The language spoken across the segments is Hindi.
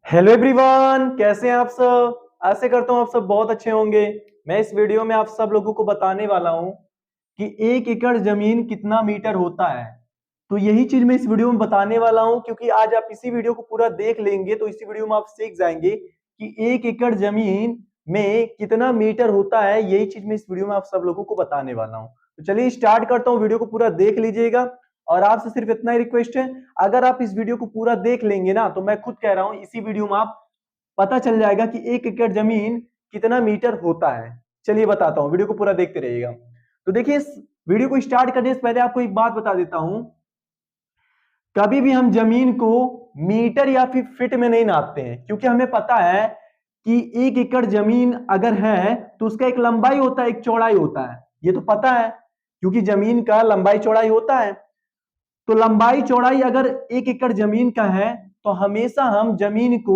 हेलो एवरीवन, कैसे हैं आप सब। आशा करता हूँ आप सब बहुत अच्छे होंगे। मैं इस वीडियो में आप सब लोगों को बताने वाला हूँ कि 1 एकड़ जमीन कितना मीटर होता है। तो यही चीज मैं इस वीडियो में बताने वाला हूँ, क्योंकि आज आप इसी वीडियो को पूरा देख लेंगे तो इसी वीडियो में आप सीख जाएंगे कि 1 एकड़ जमीन में कितना मीटर होता है। यही चीज मैं इस वीडियो में आप सब लोगों को बताने वाला हूँ। तो चलिए स्टार्ट करता हूँ, वीडियो को पूरा देख लीजिएगा। और आपसे सिर्फ इतना ही रिक्वेस्ट है, अगर आप इस वीडियो को पूरा देख लेंगे ना, तो मैं खुद कह रहा हूँ इसी वीडियो में आप पता चल जाएगा कि 1 एकड़ जमीन कितना मीटर होता है। चलिए बताता हूं, वीडियो को पूरा देखते रहिएगा। तो देखिए, इस वीडियो को स्टार्ट करने से पहले आपको एक बात बता देता हूं। कभी भी हम जमीन को मीटर या फिर फीट में नहीं नापते हैं, क्योंकि हमें पता है कि 1 एकड़ जमीन अगर है तो उसका एक लंबाई होता है, एक चौड़ाई होता है। ये तो पता है, क्योंकि जमीन का लंबाई चौड़ाई होता है। तो लंबाई चौड़ाई अगर 1 एकड़ जमीन का है तो हमेशा हम जमीन को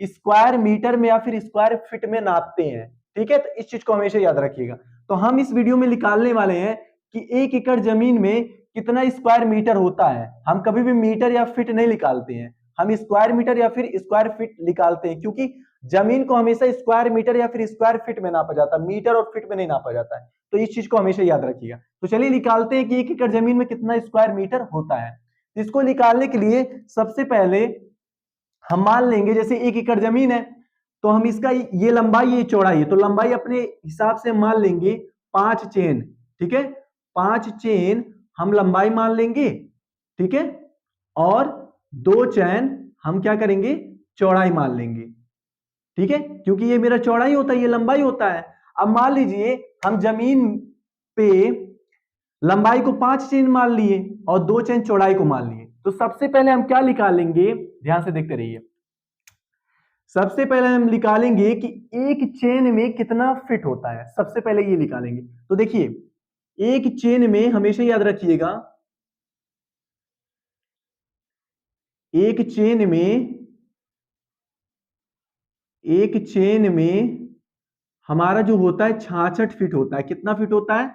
स्क्वायर मीटर में या फिर स्क्वायर फीट में नापते हैं। ठीक है, तो इस चीज को हमेशा याद रखिएगा। तो हम इस वीडियो में निकालने वाले हैं कि 1 एकड़ जमीन में कितना स्क्वायर मीटर होता है। हम कभी भी मीटर या फीट नहीं निकालते हैं, हम स्क्वायर मीटर या फिर स्क्वायर फीट निकालते हैं, क्योंकि जमीन को हमेशा स्क्वायर मीटर या फिर स्क्वायर फीट में नापा जाता है, मीटर और फीट में नहीं नापा जाता है। तो इस चीज को हमेशा याद रखिएगा। तो चलिए निकालते हैं कि 1 एकड़ जमीन में कितना स्क्वायर मीटर होता है। इसको निकालने के लिए सबसे पहले हम मान लेंगे, जैसे 1 एकड़ जमीन है तो हम इसका ये लंबाई ये चौड़ाई है, तो लंबाई अपने हिसाब से मान लेंगे 5 चेन। ठीक है, 5 चेन हम लंबाई मान लेंगे। ठीक है, और 2 चैन हम क्या करेंगे, चौड़ाई मान लेंगे। ठीक है, क्योंकि ये मेरा चौड़ाई होता है, ये लंबाई होता है। अब मान लीजिए हम जमीन पे लंबाई को 5 चेन मान लिए और 2 चेन चौड़ाई को मान लिए। तो सबसे पहले हम क्या निकालेंगे, ध्यान से देखते रहिए। सबसे पहले हम निकालेंगे कि एक चेन में कितना फिट होता है। सबसे पहले ये निकालेंगे। तो देखिए, एक चेन में हमेशा याद रखिएगा, एक चेन में एक चेन में हमारा जो होता है 66 फीट होता है। कितना फीट होता है,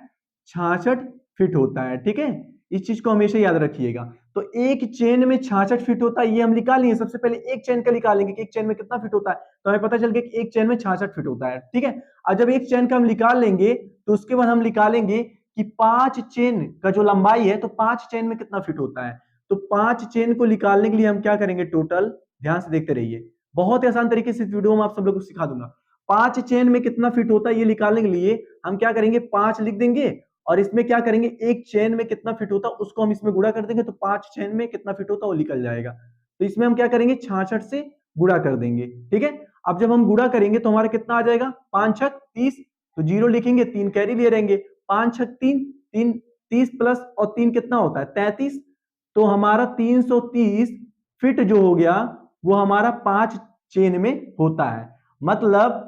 66 फीट होता है। ठीक है, इस चीज को हमेशा याद रखिएगा। तो एक चेन में 66 फीट होता है, ये हम निकालेंगे। सबसे पहले एक चेन का निकालेंगे कि एक चेन में कितना फीट होता है, तो हमें पता चल गया कि एक चेन में 66 फीट होता है। ठीक है, और जब एक चेन का हम निकाल लेंगे तो उसके बाद हम निकालेंगे कि 5 चेन का जो लंबाई है, तो 5 चेन में कितना फीट होता है। तो 5 चेन को निकालने के लिए हम क्या करेंगे, टोटल ध्यान से देखते रहिए। बहुत ही आसान तरीके से इस वीडियो में आप सब लोगों को सिखा दूंगा। 5 चेन में कितना फिट होता है ये निकालने के लिए हम क्या करेंगे, 5 लिख देंगे और इसमें क्या करेंगे, एक चेन में कितना फिट होता है उसको हम इसमें गुणा कर देंगे, तो 5 चेन में कितना फिट होता है वो निकल जाएगा। तो इसमें हम क्या करेंगे, 66 से गुणा कर देंगे। ठीक है, अब जब हम गुणा करेंगे तो हमारा कितना आ जाएगा, 5 छक 30। तो जीरो लिखेंगे, 3 कैरी ले रहेंगे। 5 छक 3, 3 30 प्लस और 3 कितना होता है, 33। तो हमारा 330 फिट जो हो गया वो हमारा 5 चेन में होता है। मतलब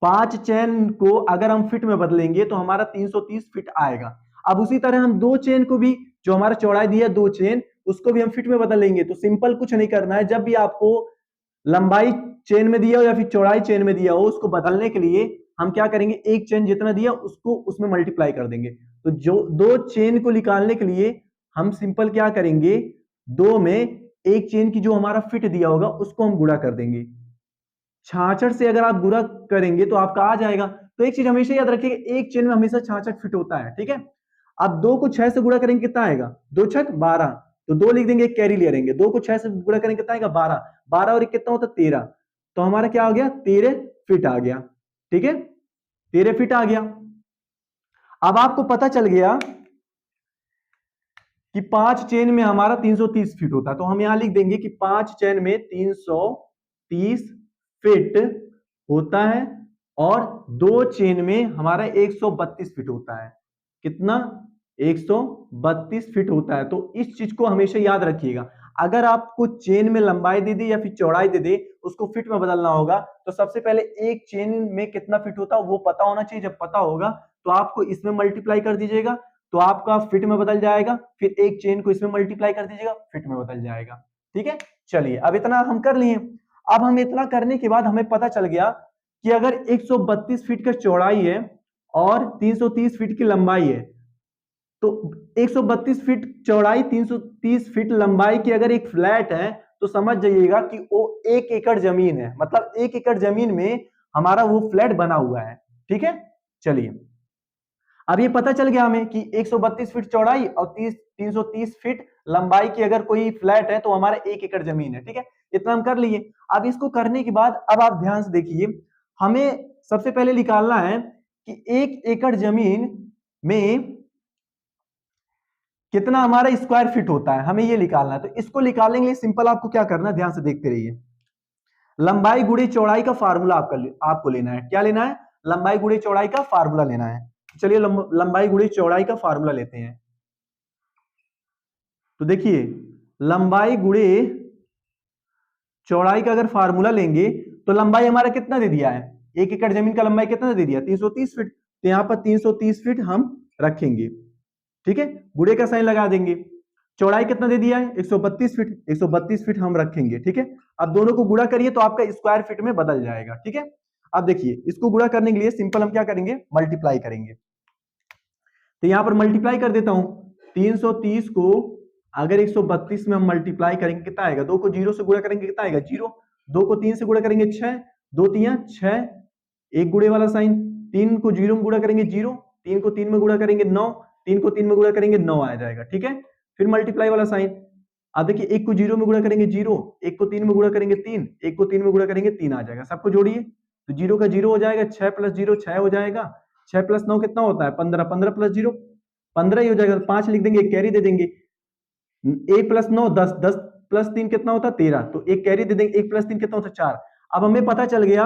5 चेन को अगर हम फिट में बदलेंगे तो हमारा 330 फिट आएगा। अब उसी तरह हम 2 चेन को भी, जो हमारा चौड़ाई दिया 2 चेन, उसको भी हम फिट में बदल लेंगे। तो सिंपल कुछ नहीं करना है, जब भी आपको लंबाई चेन में दिया हो या फिर चौड़ाई चेन में दिया हो, उसको बदलने के लिए हम क्या करेंगे, एक चेन जितना दिया उसको उसमें मल्टीप्लाई कर देंगे। तो जो 2 चेन को निकालने के लिए हम सिंपल क्या करेंगे, 2 में एक चेन की जो हमारा फिट दिया होगा उसको हम गुणा कर देंगे। 66 से अगर आप गुणा करेंगे तो आपका आ जाएगा। तो एक चीज हमेशा याद रखिएगा, एक चेन में हमेशा 66 फिट होता है। ठीक है, अब 2 को 6 से गुणा करेंगे कितना आएगा, 2 छक 12। तो 2 लिख देंगे, एक कैरी ले लेंगे। 2 को 6 से गुणा करेंगे कितना आएगा, 12। 12 और एक कितना होता है, 13। तो हमारा क्या आ गया, 13 फिट आ गया। ठीक है, 13 फिट आ गया। अब आपको पता चल गया कि 5 चेन में हमारा 330 फीट होता है, तो हम यहां लिख देंगे कि 5 चेन में 330 फीट होता है और 2 चेन में हमारा 132 फीट होता है। कितना, 132 फीट होता है। तो इस चीज को हमेशा याद रखिएगा। अगर आपको चेन में लंबाई दे दे या फिर चौड़ाई दे दे, उसको फिट में बदलना होगा, तो सबसे पहले एक चेन में कितना फिट होता है वो पता होना चाहिए। जब पता होगा तो आपको इसमें मल्टीप्लाई कर दीजिएगा, तो आपका फिट में बदल जाएगा। फिर एक चेन को इसमें मल्टीप्लाई कर दीजिएगा, फिट में बदल जाएगा। ठीक है, चलिए अब इतना हम कर लिए। अब हम इतना करने के बाद हमें पता चल गया कि अगर 132 फीट का चौड़ाई है और 330 फीट की लंबाई है, तो 132 फीट चौड़ाई 330 फीट लंबाई की अगर एक फ्लैट है, तो समझ जाइएगा कि वो 1 एकड़ जमीन है, मतलब 1 एकड़ जमीन में हमारा वो फ्लैट बना हुआ है। ठीक है, चलिए अब ये पता चल गया हमें कि 132 फीट चौड़ाई और 330 फीट लंबाई की अगर कोई फ्लैट है तो हमारा 1 एकड़ जमीन है। ठीक है, इतना हम कर लिए। अब इसको करने के बाद अब आप ध्यान से देखिए, हमें सबसे पहले निकालना है कि 1 एकड़ जमीन में कितना हमारा स्क्वायर फीट होता है, हमें ये निकालना है। तो इसको निकालने के लिए सिंपल आपको क्या करना है, ध्यान से देखते रहिए। लंबाई गुणे चौड़ाई का फार्मूला आपको लेना है। क्या लेना है? लंबाई गुणे चौड़ाई का फार्मूला लेना है। चलिए लंबाई गुणे चौड़ाई का फार्मूला लेते हैं। तो देखिए लंबाई गुणे चौड़ाई का अगर फार्मूला लेंगे तो लंबाई हमारा कितना दे दिया है, 1 एकड़ जमीन का लंबाई कितना दे दिया, 330 फीट। तो यहां पर 330 फीट हम रखेंगे। ठीक है, गुणे का साइन लगा देंगे। चौड़ाई कितना दे दिया है, 132 फीट, 132 फीट हम रखेंगे। ठीक है, अब दोनों को गुणा करिए तो आपका स्क्वायर फीट में बदल जाएगा। ठीक है, अब देखिए इसको गुणा करने के लिए सिंपल हम क्या करेंगे, मल्टीप्लाई करेंगे। तो यहां पर मल्टीप्लाई कर देता हूं, 330 को अगर 132 में हम मल्टीप्लाई करेंगे कितना आएगा, 2 को 0 से गुणा करेंगे कितना आएगा 0, 2 को 3 से गुणा करेंगे 6, 2 तियां 6, एक गुणे वाला साइन, 3 को 0 में गुणा करेंगे 0, 3 को 3 में गुणा करेंगे 9, 3 को 3 में गुणा करेंगे 9 आ जाएगा। ठीक है, फिर मल्टीप्लाई वाला साइन। अब देखिए 1 को 0 में गुणा करेंगे 0, 1 को 3 में गुणा करेंगे 3, 1 को 3 में गुणा करेंगे 3 आ जाएगा। सबको जोड़िए तो 0 का 0 हो जाएगा, 6 प्लस 0 6 हो जाएगा, 6 प्लस 9 कितना होता है 15, 15 प्लस 0 15 ही हो जाएगा। 5 लिख देंगे, एक कैरी दे देंगे, 1 प्लस 9 10, 10 प्लस 3 कितना होता है 13, तो एक कैरी दे देंगे, 1 प्लस 3 कितना होता है 4। अब हमें पता चल गया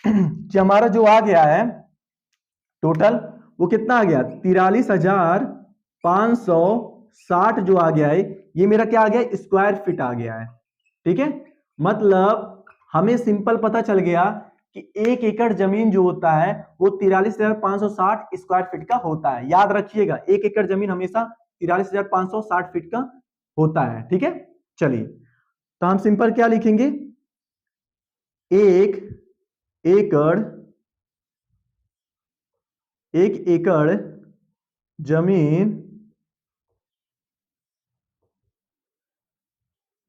कि हमारा जो आ गया है टोटल वो कितना आ गया, 43,560 जो आ गया है, ये मेरा क्या आ गया, स्क्वायर फीट आ गया है। ठीक है, मतलब हमें सिंपल पता चल गया कि 1 एकड़ जमीन जो होता है वो 43,560 स्क्वायर फीट का होता है। याद रखिएगा 1 एकड़ जमीन हमेशा 43,560 फीट का होता है। ठीक है, चलिए तो हम सिंपल क्या लिखेंगे, 1 एकड़ जमीन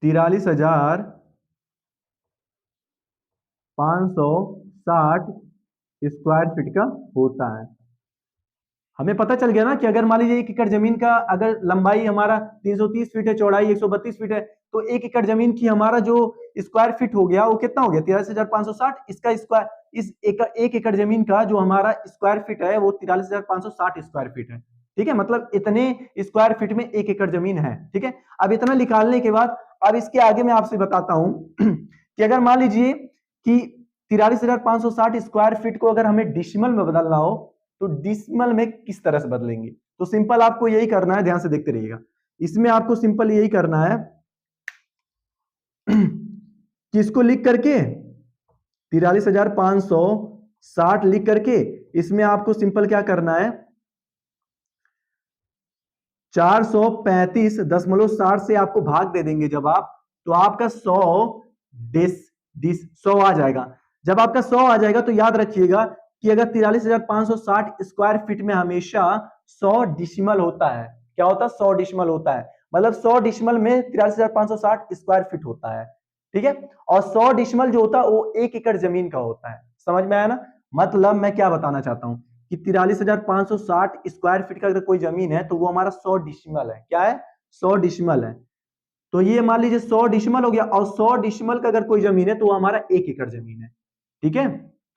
43,560 स्क्वायर फीट का होता है। हमें पता चल गया ना कि अगर मान लीजिए 1 एकड़ जमीन का अगर लंबाई हमारा 330 फीट है, चौड़ाई 132 फीट है, तो 1 एकड़ जमीन की हमारा जो स्क्वायर फीट हो गया वो कितना हो गया 43,560। इसका स्क्वायर, इस 1 एकड़ जमीन का जो हमारा स्क्वायर फीट है वो 43,560 स्क्वायर फीट है। ठीक है, मतलब इतने स्क्वायर फीट में 1 एकड़ जमीन है। ठीक है, अब इतना निकालने के बाद अब इसके आगे मैं आपसे बताता हूं कि अगर मान लीजिए कि 43,560 स्क्वायर फीट को अगर हमें डिसिमल में बदलना हो तो डिसिमल में किस तरह से बदलेंगे। तो सिंपल आपको यही करना है, ध्यान से देखते रहिएगा। इसमें आपको सिंपल यही करना है कि इसको लिख करके 43,560 लिख करके इसमें आपको सिंपल क्या करना है, 435.60 से आपको भाग दे देंगे जब आप, तो आपका 100 आ जाएगा। जब आपका 100 आ जाएगा तो याद रखिएगा कि अगर 43,560 स्क्वायर फीट में हमेशा 100 डिसिमल होता है। क्या होता है, 100 डिसिमल होता है, मतलब 100 डिसिमल में 43,560 स्क्वायर फीट होता है। ठीक है, और 100 डिसिमल जो होता है वो 1 एकड़ जमीन का होता है। समझ में आया ना, मतलब मैं क्या बताना चाहता हूं कि 43,560 स्क्वायर फीट का अगर कोई जमीन है तो वो हमारा 100 डिसिमल है। क्या है, 100 डिसिमल है। तो ये मान लीजिए 100 डिसिमल हो गया, और 100 डिसिमल का अगर कोई जमीन है तो वो हमारा 1 एकड़ जमीन है। ठीक है,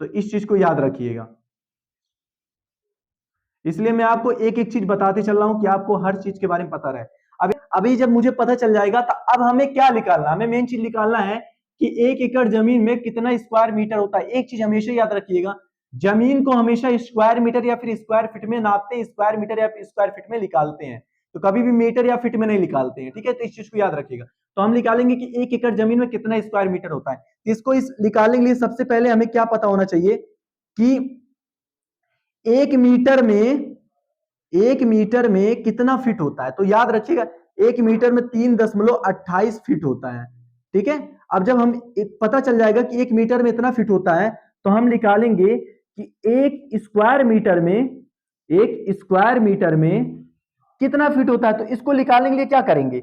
तो इस चीज को याद रखिएगा। इसलिए मैं आपको एक एक चीज बताते चल रहा हूं कि आपको हर चीज के बारे में पता रहे। अभी जब मुझे पता चल जाएगा तो अब हमें क्या निकालना, हमें मेन चीज निकालना है कि 1 एकड़ जमीन में कितना स्क्वायर मीटर होता है। एक चीज हमेशा याद रखिएगा, जमीन को हमेशा स्क्वायर मीटर या फिर स्क्वायर फीट में नापते हैं, स्क्वायर मीटर या फिर स्क्वायर फीट में निकालते हैं, तो कभी भी मीटर या फीट में नहीं निकालते हैं। ठीक है, तो इस चीज को याद रखिएगा। तो हम निकालेंगे कि 1 एकड़ जमीन में कितना स्क्वायर मीटर होता है। इसको इस निकालने के लिए सबसे पहले हमें क्या पता होना चाहिए कि 1 मीटर में कितना फीट होता है। तो याद रखिएगा 1 मीटर में 3.28 फीट होता है। ठीक है, अब जब हम पता चल जाएगा कि 1 मीटर में इतना फीट होता है तो हम निकालेंगे कि 1 स्क्वायर मीटर में कितना फीट होता है। तो इसको निकालने के लिए क्या करेंगे,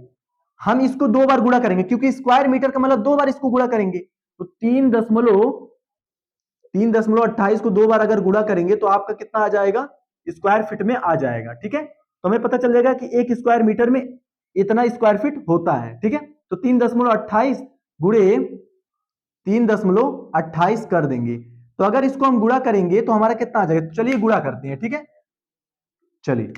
हम इसको 2 बार गुणा करेंगे, क्योंकि स्क्वायर मीटर का मतलब 2 बार इसको गुणा करेंगे। तो 3.28 को 2 बार अगर गुणा करेंगे तो आपका कितना आ जाएगा, स्क्वायर फीट में आ जाएगा। ठीक है, तो हमें पता चल जाएगा कि 1 स्क्वायर मीटर में इतना स्क्वायर फीट होता है। ठीक है, तो 3.28 गुणे 3.28 कर देंगे, तो अगर इसको हम गुणा करेंगे तो हमारा कितना आ जाएगा। चलिए गुणा करते हैं। ठीक है, चलिए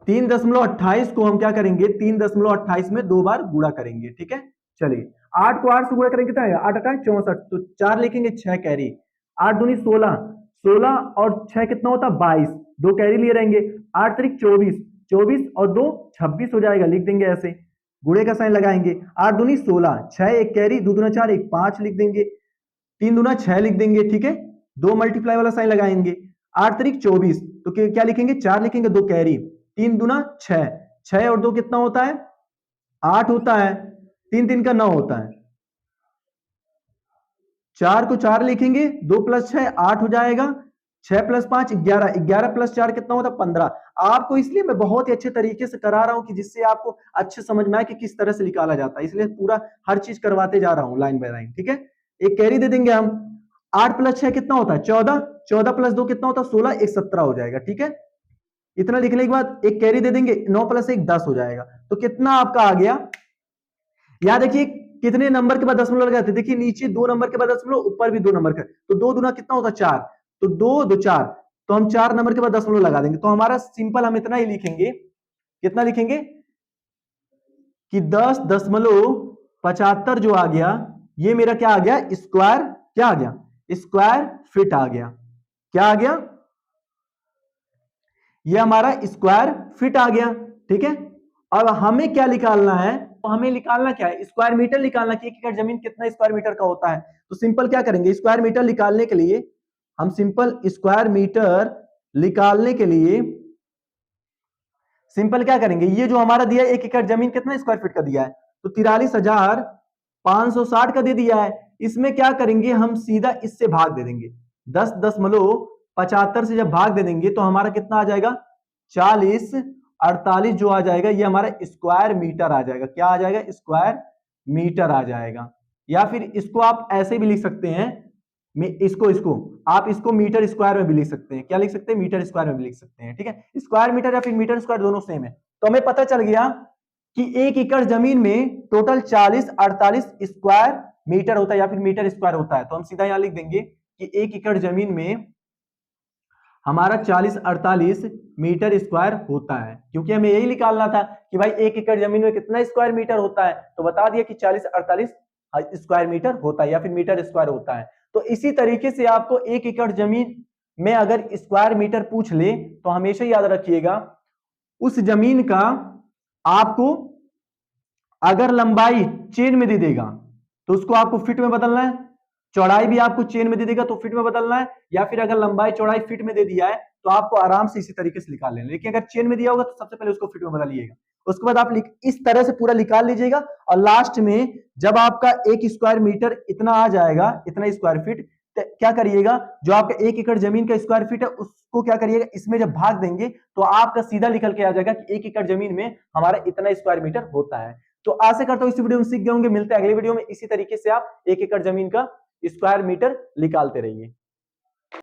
3.28 को हम क्या करेंगे, 3.28 में 2 बार गुणा करेंगे। ठीक है, चलिए 8 को 8 से गुणा करेंगे कितना आएगा, 8 8 64, तो 4 लिखेंगे, 6 कैरी, 8 दूनी 16, 16 और 6 कितना होता है 22, 2 कैरी लिए रहेंगे, 8 तारीख 24, 24 और 2 26 हो जाएगा, लिख देंगे ऐसे, गुणे का साइन लगाएंगे, 8 दूनी 16, 6 एक कैरी, 2 दूना 4 एक 5 लिख देंगे, 3 दूना 6 लिख देंगे। ठीक है, 2 मल्टीप्लाई वाला साइन लगाएंगे, 8 तारीख 24, तो क्या लिखेंगे, 4 लिखेंगे, 2 कैरी, 3 दूना 6, 6 और 2 कितना होता है 8 होता है, 3 3 का 9 होता है, 4 को 4 लिखेंगे, 2 प्लस 6 8 हो जाएगा, 6 प्लस 5 11, 11 प्लस 4 कितना होता है 15। आपको इसलिए मैं बहुत ही अच्छे तरीके से करा रहा हूं कि जिससे आपको अच्छे समझ में आए कि किस तरह से निकाला जाता है, इसलिए पूरा हर चीज करवाते जा रहा हूं लाइन बाय लाइन। ठीक है, एक कैरी दे देंगे हम, 8 प्लस 6 कितना होता है 14, 14 प्लस 2 कितना होता है 16, एक 17 हो जाएगा। ठीक है, इतना लिखने के बाद एक कैरी दे देंगे, 9 प्लस 1 10 हो जाएगा, तो कितना आपका आ गया। याद देखिए कितने नंबर के बाद दशमलव लगाते, देखिए नीचे 2 नंबर के बाद दशमलव, ऊपर भी 2 नंबर का, तो 2 दूना कितना होता है 4, तो 2 2 4, तो हम 4 नंबर के बाद दशमलव लगा देंगे, तो हमारा सिंपल हम इतना ही लिखेंगे, कितना लिखेंगे कि 10.75 जो आ गया, ये मेरा क्या आ गया, स्क्वायर, क्या आ गया, स्क्वायर फीट आ गया। क्या आ गया, ये हमारा स्क्वायर फीट आ गया। ठीक है, अब हमें क्या निकालना है, तो हमें निकालना क्या है, स्क्वायर मीटर निकालना कि 1 एकड़ जमीन कितना स्क्वायर मीटर का होता है। तो सिंपल क्या करेंगे, स्क्वायर मीटर निकालने के लिए हम सिंपल स्क्वायर मीटर निकालने के लिए सिंपल क्या करेंगे, ये जो हमारा दिया है 1 एकड़ जमीन कितना स्क्वायर फीट का दिया है, तो 43,560 का दे दिया है। इसमें क्या करेंगे, हम सीधा इससे भाग दे देंगे, 10.75 से जब भाग दे देंगे तो हमारा कितना आ जाएगा 40 48 जो आ जाएगा, ये हमारा स्क्वायर मीटर आ जाएगा। क्या आ जाएगा, स्क्वायर मीटर आ जाएगा। या फिर इसको आप ऐसे भी लिख सकते हैं, इसको आप इसको मीटर स्क्वायर में भी लिख सकते हैं। क्या लिख सकते हैं, मीटर स्क्वायर में भी लिख सकते हैं। ठीक है, स्क्वायर मीटर या फिर मीटर स्क्वायर दोनों सेम है। तो हमें पता चल गया कि 1 एकड़ जमीन में टोटल 40 48 स्क्वायर मीटर होता है या फिर मीटर स्क्वायर होता है। तो हम सीधा यहां लिख देंगे कि 1 एकड़ जमीन में हमारा 40 48 मीटर स्क्वायर होता है, क्योंकि हमें यही निकालना था कि भाई 1 एकड़ जमीन में कितना स्क्वायर मीटर होता है, तो बता दिया कि 40 48 स्क्वायर मीटर होता है या फिर मीटर स्क्वायर होता है। तो इसी तरीके से आपको 1 एकड़ जमीन में अगर स्क्वायर मीटर पूछ ले तो हमेशा याद रखिएगा, उस जमीन का आपको अगर लंबाई चेन में दे देगा तो उसको आपको फीट में बदलना है, चौड़ाई भी आपको चेन में दे देगा तो फीट में बदलना है, या फिर अगर लंबाई चौड़ाई फीट में दे दिया है तो आपको आराम से इसी तरीके से निकाल लेना। लेकिन अगर चेन में दिया होगा तो सबसे पहले उसको फीट में बदलिएगा, उसके बाद आप इस तरह से पूरा निकाल लीजिएगा, और लास्ट में जब आपका 1 स्क्वायर मीटर इतना आ जाएगा, इतना स्क्वायर फीट, क्या करिएगा, जो आपका 1 एकड़ जमीन का स्क्वायर फीट है उसको क्या करिएगा, इसमें जब भाग देंगे तो आपका सीधा निकल के आ जाएगा कि 1 एकड़ जमीन में हमारा इतना स्क्वायर मीटर होता है। तो आशा करता हूं इस वीडियो में सीख गए होंगे। मिलते हैं अगले वीडियो में, इसी तरीके से आप 1 एकड़ जमीन का स्क्वायर मीटर निकालते रहिए।